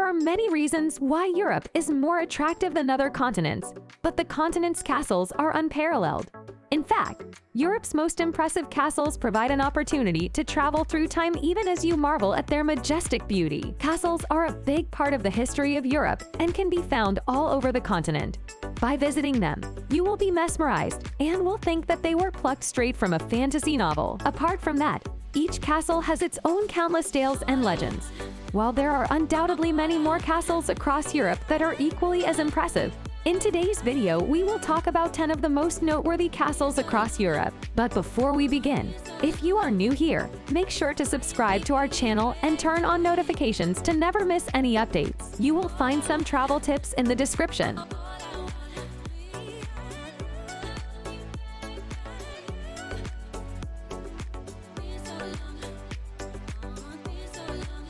are many reasons why Europe is more attractive than other continents, but the continent's castles are unparalleled. In fact, Europe's most impressive castles provide an opportunity to travel through time even as you marvel at their majestic beauty. Castles are a big part of the history of Europe and can be found all over the continent. By visiting them, you will be mesmerized and will think that they were plucked straight from a fantasy novel. Apart from that, each castle has its own countless tales and legends. While there are undoubtedly many more castles across Europe that are equally as impressive, in today's video, we will talk about 10 of the most noteworthy castles across Europe. But before we begin, if you are new here, make sure to subscribe to our channel and turn on notifications to never miss any updates. You will find some travel tips in the description.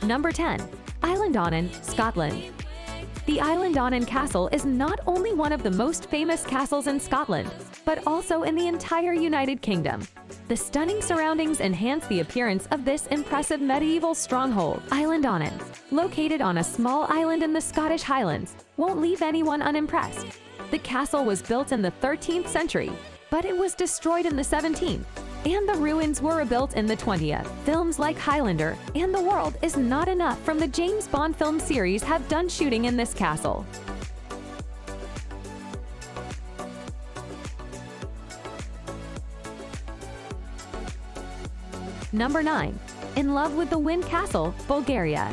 Number 10. Eilandonnen, Scotland. The Eilandonnen Castle is not only one of the most famous castles in Scotland, but also in the entire United Kingdom. The stunning surroundings enhance the appearance of this impressive medieval stronghold. Eilandonnen, located on a small island in the Scottish Highlands, won't leave anyone unimpressed. The castle was built in the 13th century, but it was destroyed in the 17th. And the ruins were rebuilt in the 20th. Films like Highlander and The World Is Not Enough from the James Bond film series have done shooting in this castle. Number 9. In Love with the Wind Castle, Bulgaria.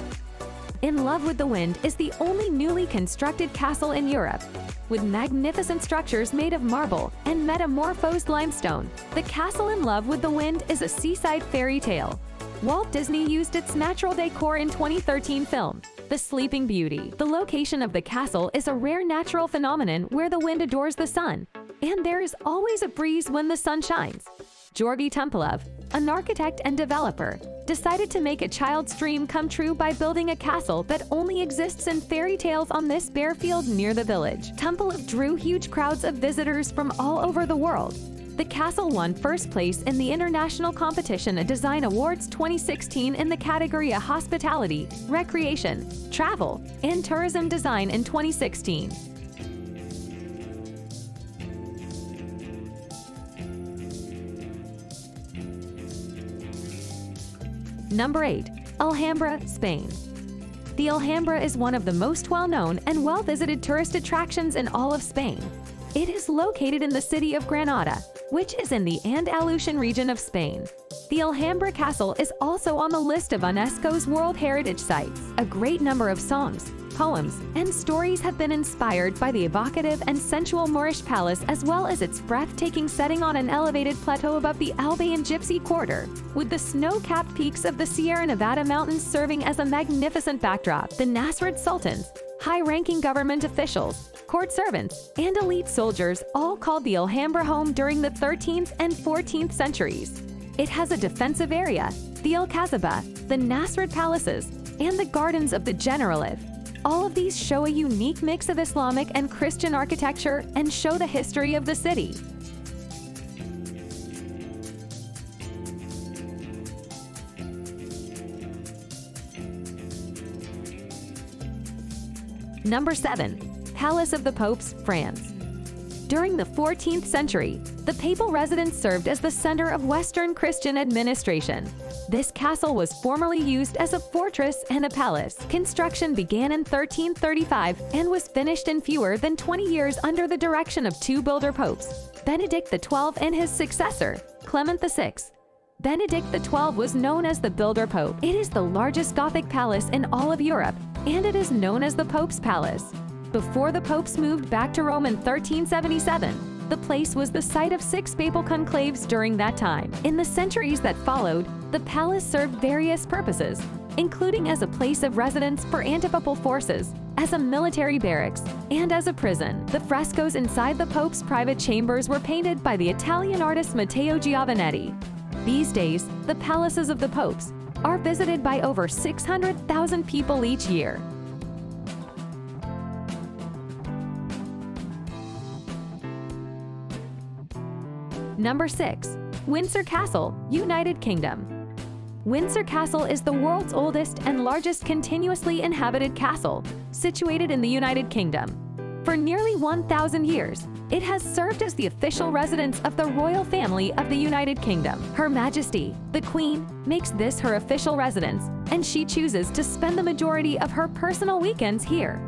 In Love with the Wind is the only newly constructed castle in Europe. With magnificent structures made of marble and metamorphosed limestone, the Castle in Love with the Wind is a seaside fairy tale. Walt Disney used its natural decor in 2013 film, The Sleeping Beauty. The location of the castle is a rare natural phenomenon where the wind adores the sun, and there is always a breeze when the sun shines. Georgy Tumpelov, an architect and developer, decided to make a child's dream come true by building a castle that only exists in fairy tales on this bare field near the village. Tumpelov drew huge crowds of visitors from all over the world. The castle won first place in the International Competition of Design Awards 2016 in the category of Hospitality, Recreation, Travel, and Tourism Design in 2016. Number 8. Alhambra, Spain. The Alhambra is one of the most well-known and well-visited tourist attractions in all of Spain. It is located in the city of Granada, which is in the Andalusian region of Spain. The Alhambra Castle is also on the list of UNESCO's World Heritage Sites. A great number of songs, poems, and stories have been inspired by the evocative and sensual Moorish palace as well as its breathtaking setting on an elevated plateau above the Albayan Gypsy Quarter, with the snow-capped peaks of the Sierra Nevada mountains serving as a magnificent backdrop. The Nasrid sultans, high-ranking government officials, court servants, and elite soldiers all called the Alhambra home during the 13th and 14th centuries. It has a defensive area, the Alcazaba, the Nasrid palaces, and the gardens of the Generalife. All of these show a unique mix of Islamic and Christian architecture and show the history of the city. Number 7. Palace of the Popes, France. During the 14th century, the papal residence served as the center of Western Christian administration. This castle was formerly used as a fortress and a palace. Construction began in 1335 and was finished in fewer than 20 years under the direction of two builder popes, Benedict XII and his successor, Clement VI. Benedict XII was known as the builder pope. It is the largest Gothic palace in all of Europe, and it is known as the Pope's Palace. Before the popes moved back to Rome in 1377, the place was the site of 6 papal conclaves during that time. In the centuries that followed, the palace served various purposes, including as a place of residence for antipapal forces, as a military barracks, and as a prison. The frescoes inside the Pope's private chambers were painted by the Italian artist Matteo Giovannetti. These days, the palaces of the popes are visited by over 600,000 people each year. Number 6. Windsor Castle, United Kingdom. Windsor Castle is the world's oldest and largest continuously inhabited castle, situated in the United Kingdom. For nearly 1,000 years, it has served as the official residence of the royal family of the United Kingdom. Her Majesty, the Queen, makes this her official residence, and she chooses to spend the majority of her personal weekends here.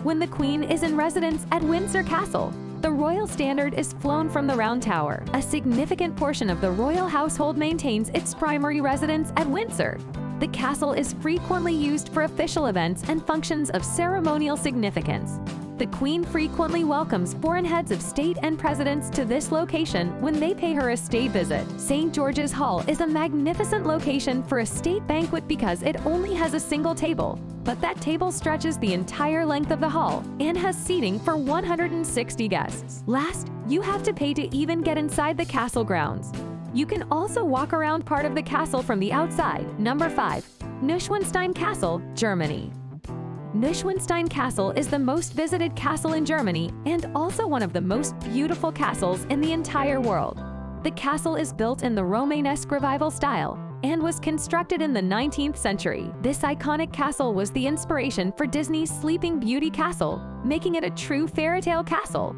When the Queen is in residence at Windsor Castle, the royal standard is flown from the Round Tower. A significant portion of the royal household maintains its primary residence at Windsor. The castle is frequently used for official events and functions of ceremonial significance. The Queen frequently welcomes foreign heads of state and presidents to this location when they pay her a state visit. St. George's Hall is a magnificent location for a state banquet because it only has a single table, but that table stretches the entire length of the hall and has seating for 160 guests. Last, you have to pay to even get inside the castle grounds. You can also walk around part of the castle from the outside. Number 5. Neuschwanstein Castle, Germany. Neuschwanstein Castle is the most visited castle in Germany and also one of the most beautiful castles in the entire world. The castle is built in the Romanesque Revival style and was constructed in the 19th century. This iconic castle was the inspiration for Disney's Sleeping Beauty castle, making it a true fairy tale castle.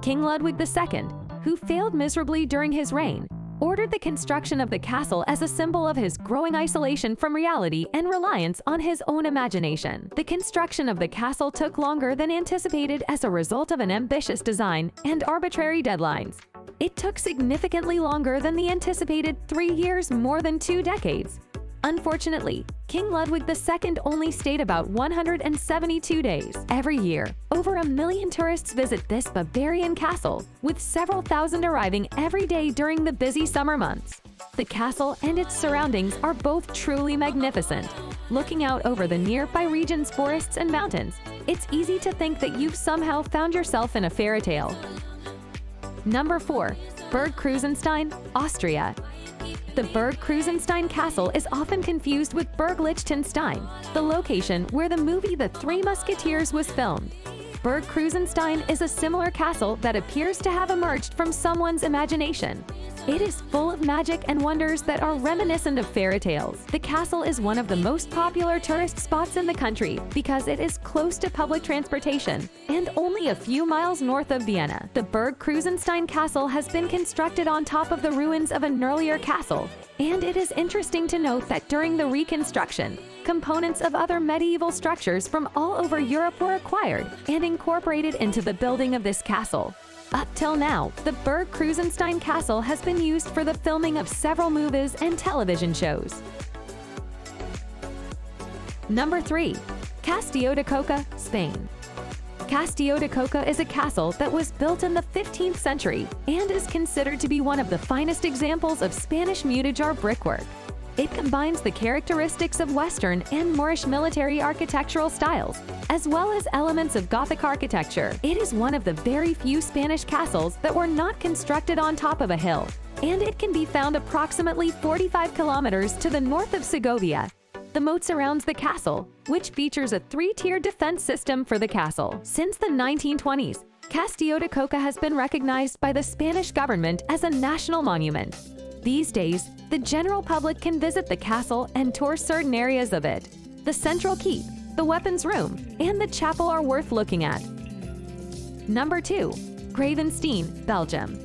King Ludwig II, who failed miserably during his reign, ordered the construction of the castle as a symbol of his growing isolation from reality and reliance on his own imagination. The construction of the castle took longer than anticipated as a result of an ambitious design and arbitrary deadlines. It took significantly longer than the anticipated 3 years, more than 2 decades. Unfortunately, King Ludwig II only stayed about 172 days. Every year, over 1 million tourists visit this Bavarian castle, with several thousand arriving every day during the busy summer months. The castle and its surroundings are both truly magnificent. Looking out over the nearby region's forests and mountains, it's easy to think that you've somehow found yourself in a fairy tale. Number 4. Burg Krusenstein, Austria. The Burg Krusenstein Castle is often confused with Burg Liechtenstein, the location where the movie The Three Musketeers was filmed. Burg Krusenstein is a similar castle that appears to have emerged from someone's imagination. It is full of magic and wonders that are reminiscent of fairy tales. The castle is one of the most popular tourist spots in the country because it is close to public transportation and only a few miles north of Vienna. The Burg Krusenstein Castle has been constructed on top of the ruins of an earlier castle, and it is interesting to note that during the reconstruction, components of other medieval structures from all over Europe were acquired and incorporated into the building of this castle. Up till now, the Burg Krusenstein Castle has been used for the filming of several movies and television shows. Number 3. Castillo de Coca, Spain. Castillo de Coca is a castle that was built in the 15th century and is considered to be one of the finest examples of Spanish mutajar brickwork. It combines the characteristics of Western and Moorish military architectural styles, as well as elements of Gothic architecture. It is one of the very few Spanish castles that were not constructed on top of a hill, and it can be found approximately 45 kilometers to the north of Segovia. The moat surrounds the castle, which features a 3-tiered defense system for the castle. Since the 1920s, Castillo de Coca has been recognized by the Spanish government as a national monument. These days, the general public can visit the castle and tour certain areas of it. The central keep, the weapons room, and the chapel are worth looking at. Number 2. Gravenstein, Belgium.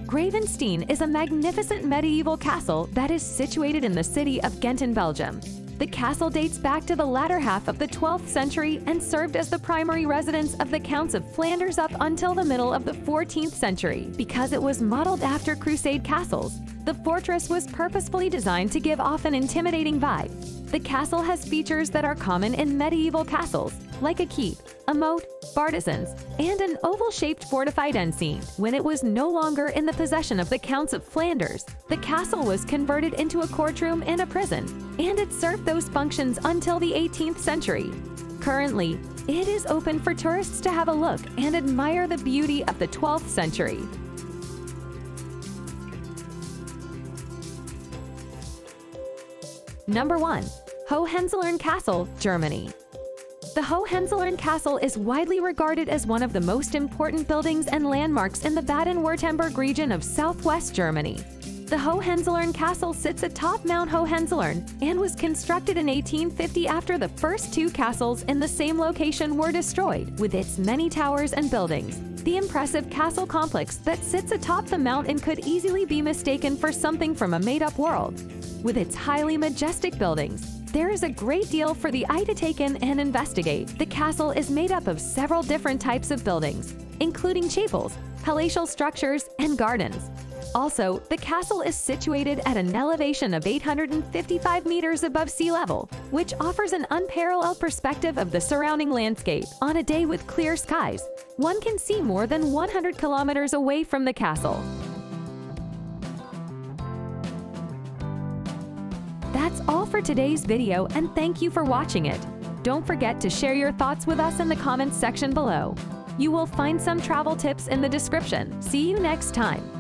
Gravenstein is a magnificent medieval castle that is situated in the city of Ghent in Belgium. The castle dates back to the latter half of the 12th century and served as the primary residence of the Counts of Flanders up until the middle of the 14th century. Because it was modeled after Crusade castles, the fortress was purposefully designed to give off an intimidating vibe. The castle has features that are common in medieval castles, like a keep, a moat, partisans, and an oval-shaped fortified enceinte. When it was no longer in the possession of the Counts of Flanders, the castle was converted into a courtroom and a prison, and it served those functions until the 18th century. Currently, it is open for tourists to have a look and admire the beauty of the 12th century. Number 1. Hohenzollern Castle, Germany. The Hohenzollern Castle is widely regarded as one of the most important buildings and landmarks in the Baden-Württemberg region of southwest Germany. The Hohenzollern Castle sits atop Mount Hohenzollern and was constructed in 1850 after the first two castles in the same location were destroyed, with its many towers and buildings. The impressive castle complex that sits atop the mountain could easily be mistaken for something from a made-up world. With its highly majestic buildings, there is a great deal for the eye to take in and investigate. The castle is made up of several different types of buildings, including chapels, palatial structures, and gardens. Also, the castle is situated at an elevation of 855 meters above sea level, which offers an unparalleled perspective of the surrounding landscape. On a day with clear skies, one can see more than 100 kilometers away from the castle. That's all for today's video, and thank you for watching it. Don't forget to share your thoughts with us in the comments section below. You will find some travel tips in the description. See you next time.